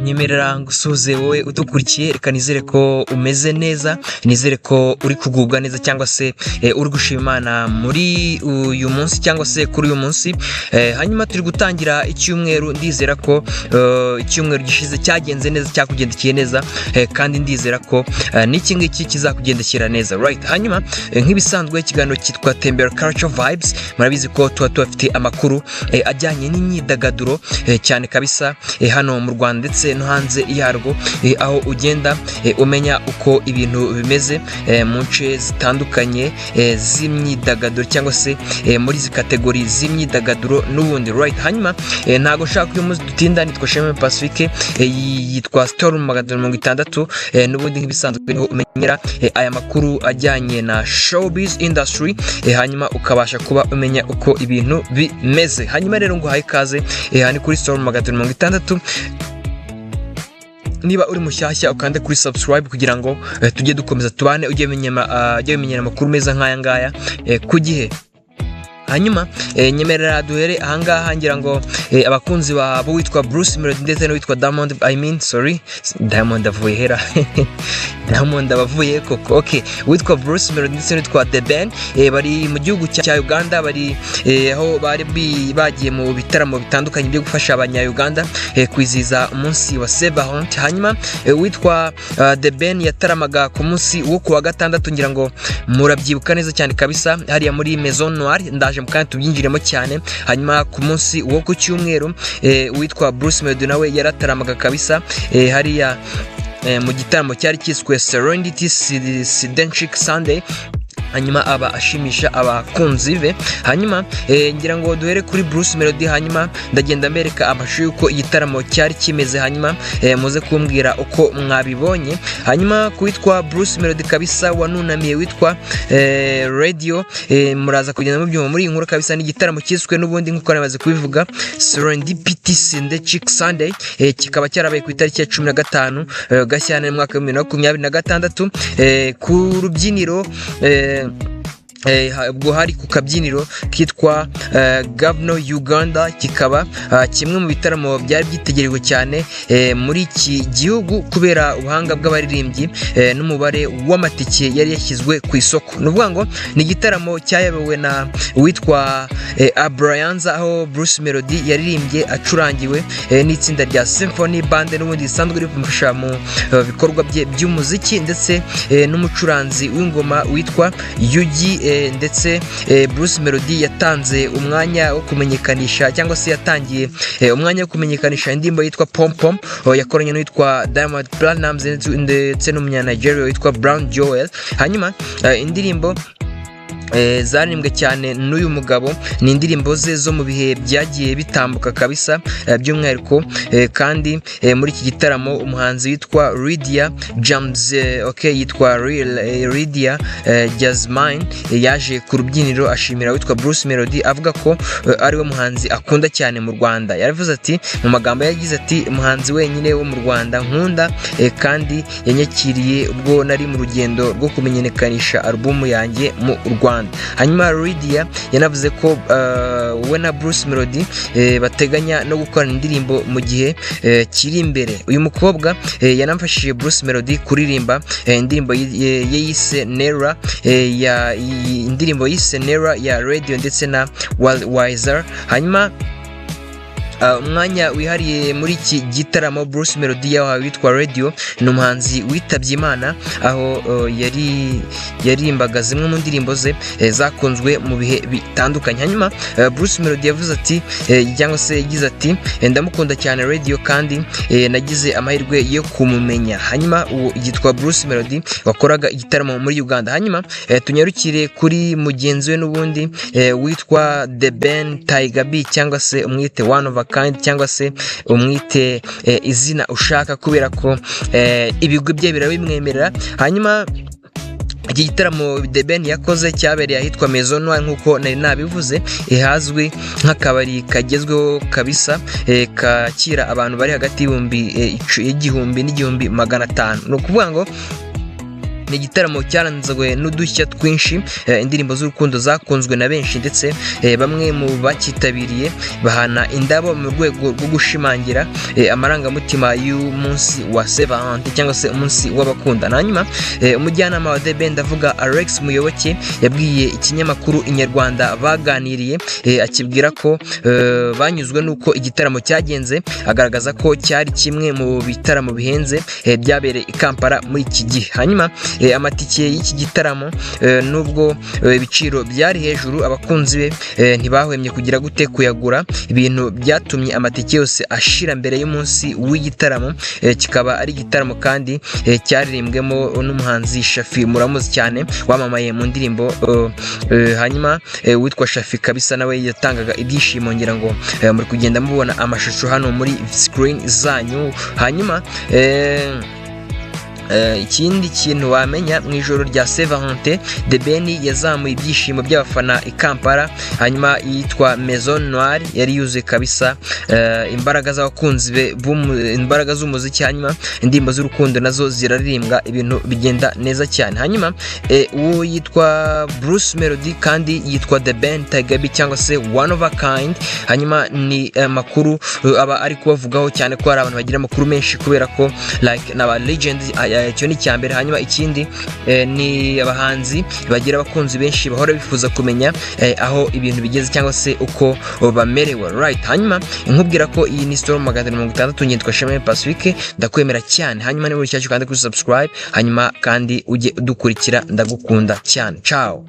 nyemerera ngusuze wowe udukurikiye, reka nizere ko umeze neza, nizere ko uri kugubwa neza cyangwa se uri gushima Imana muri uyu munsi cyangwa se kuri uyu munsi. Hanyuma turi gutangira icyumweru, ndizera ko icyumweru gishize cyagenze neza, cyakugendekeye neza, kandi ndizera ko n'iki ngiki kizakugendekera neza, right? Hanyuma nk'ibisanzwe ikiganiro cyitwa Tembera Culture Vibes, murabizi ko tuba tubafite amakuru ajyanye n'imyidagaduro cyane kabisa hano mu Rwanda ndetse no hanze yarwo, aho ugenda umenya uko ibintu bimeze mu nce zitandukanye z'imyidagaduro cyangwa se muri izi kategori z'imyidagaduro n'ubundi, right? Hanyuma ntago nshaka uyu munsi dutinda, nitwa Shema Pacifique, yitwa Storm 660, n'ubundi nk'ibisanzwe niho umenyera aya makuru ajyanye na showbiz industry, hanyuma ukabasha kuba umenya uko ibintu bimeze. Hanyuma rero nguhaye ikaze hani kuri Storm 660. Niba uri mushyashya ukande kuri subscribe kugira ngo tujye dukomeza tubane, ujye menyera amakuru meza nk'aya ngaya ku gihe. Hanyuma nyemerera duhere ahangaha, ngira ngo abakunzi babo witwa Bruce Melody ndetse n'uwitwa Diamond, Diamond avuye hera Diamond abavuye koko, okay, witwa Bruce Melody ndetse n'uwitwa The Ben bari mu gihugu cya Uganda, bari aho bari bagiye mu bitaramo bitandukanye byo gufasha abanya-Uganda kwizihiza umunsi wa Saint-Valentin. Hanyuma witwa The Ben yataramaga ku munsi wo kuwa gatandatu, ngira ngo murabyibuka neza cyane kabisa, hariya muri Maison Noire, ndaje mukandi tubyinjiremo cyane. Hanyuma ku munsi wo ku cyumweru witwa Bruce Melody nawe yarataramaga kabisa hariya mu gitaramo cyari cyiswe Serenity Sidentic Sunday, hanyuma aba ashimisha abakunzi be. Hanyuma ngira ngo duhere kuri Bruce Melody, hanyuma ndagenda mbereka amashusho yuko igitaramo cyari kimeze, hanyuma muze kumbwira uko mwabibonye. Hanyuma kuwitwa Bruce Melody kabisa wanunamiye witwa Radio, muraza kugenda mubyuma muri inkuru kabisa, n'igitaramo cyiswe n'ubundi nk'uko namaze kubivuga Serendipity Sidentic Sunday, kikaba cyarabaye ku itariki ya 15 Gashyantare mu mwaka wa 2026 ku rubyiniro ubwo hari ku kabyiniro kitwa Governor Uganda. Kikaba kimwe mu bitaramo byari byitegerewe cyane muri iki gihugu kubera ubuhanga bw'abaririmbyi n'umubare w'amatike yari yashyizwe ku isoko. Nuvuga ngo ni igitaramo cyayobowe na witwa Abrayanza, aho Bruce Melody yaririmbye acurangiwe n'itsinda rya Symphony Band n'ubundi risanzwe rifasha mu bikorwa bye by'umuziki, ndetse n'umucuranzi w'ingoma witwa Yugi, ndetse Bruce Melody yatanze umwanya wo kumenyekanisha cyangwa se yatangiye umwanya wo kumenyekanisha indirimbo yitwa Pom Pom, yakoranye n'uwitwa Diamond Platnumz ndetse n'umunya-Nigeria witwa Brown Joel. Hanyuma indirimbo zaririmbwe cyane n'uyu mugabo ni indirimbo ze zo mu bihe byagiye bitambuka kabisa, by'umwihariko kandi muri iki gitaramo umuhanzi witwa Lydia James, yitwa Lydia Jasmine, yaje ku rubyiniro ashimira witwa Bruce Melody, avuga ko ariwe muhanzi akunda cyane mu Rwanda. Yaravuze ati, mu magambo yagize ati, umuhanzi wenyine wo mu Rwanda nkunda kandi yanyakiriye ubwo nari mu rugendo rwo kumenyekanisha album yanjye mu Rwanda. Hanyuma Lydia yanavuze ko we na Bruce Melody bateganya no gukora indirimbo mu gihe kiri imbere. Uyu mukobwa yanamfashije Bruce Melody kuririmba indirimbo yise Nera, indirimbo yise Nera ya Radio ndetse na Wiser. Hanyuma umwanya wihariye muri iki gitaramo Bruce Melody yahawe witwa Radio ni umuhanzi witabye Imana, aho yarimbaga zimwe mu ndirimbo ze zakunzwe mu bihe bitandukanye. Hanyuma Bruce Melody yavuze ati cyangwa se yagize ati, ndamukunda cyane Radio kandi nagize amahirwe yo kumumenya. Hanyuma uwo yitwa Bruce Melody wakoraga igitaramo muri Uganda. Hanyuma tunyarukire kuri mugenzi we n'ubundi witwa The Ben Tiger B, cyangwa se umwite one of kandi cyangwa se umwite izina ushaka kubera ko ibigwi bye birabimwemerera. Hanyuma iki gitaramo The Ben yakoze cyabereye ahitwa Maison Noire nk'uko nari nabivuze, hazwi nk'akabari kagezweho kabisa, kakira abantu bari hagati y'igihumbi n'igihumbi magana atanu. Ni ukuvuga ngo ni igitaramo cyaranzwe n'udushya twinshi, indirimbo z'urukundo zakunzwe na benshi ndetse bamwe mu bakitabiriye bahana indabo mu rwego rwo gushimangira amarangamutima y'umunsi wa Saint Valentin cyangwa se umunsi w'abakundana. Hanyuma umujyanama wa The Ben ndavuga Alex Muyoboke yabwiye ikinyamakuru Inyarwanda baganiriye, akibwira ko banyuzwe nuko igitaramo cyagenze, agaragaza ko cyari kimwe mu bitaramo bihenze byabereye i Kampala muri iki gihe. Hanyuma amatike y'iki gitaramo nubwo ibiciro byari hejuru, abakunzi be ntibahwemye kugira gute kuyagura, ibintu byatumye amatike yose ashira mbere y'umunsi w'igitaramo. Kikaba ari igitaramo kandi cyaririmbwemo n'umuhanzi Shafi muramuzi cyane wamamaye mu ndirimbo hanyuma witwa Shafi kabisa, nawe yatangaga ibyishimo, ngira ngo muri kugenda mubona amashusho hano muri screen zanyu. Hanyuma ikindi kintu wamenya mu ijoro rya Saint Valentin, The Ben yazamuye ibyishimo by'abafana i Kampala. Hanyuma yitwa Maison Noire yari yuzuye kabisa, imbaraga z'abakunzi be, imbaraga z'umuziki. Hanyuma indirimbo z'urukundo nazo ziraririmbwa, ibintu bigenda neza cyane. Hanyuma uwo yitwa Bruce Melody kandi yitwa The Ben Tagabi cyangwa se One of a Kind. Hanyuma ni makuru aba ari kubavugaho cyane ko hari abantu bagira amakuru menshi kubera ko like n'aba legend. Icyo ni cyambere. Hanyuma ikindi ni abahanzi bagira abakunzi benshi bahora bifuza kumenya aho ibintu bigeze cyangwa se uko bamerewe, right? Hanyuma nkubwira ko iyi ni Storm 160 ngitwa Shema Pacifique, ndakwemera cyane. Hanyuma niba uri cyacu kandi kuri subscribe, hanyuma kandi ujye udukurikira, ndagukunda cyane. Ciao.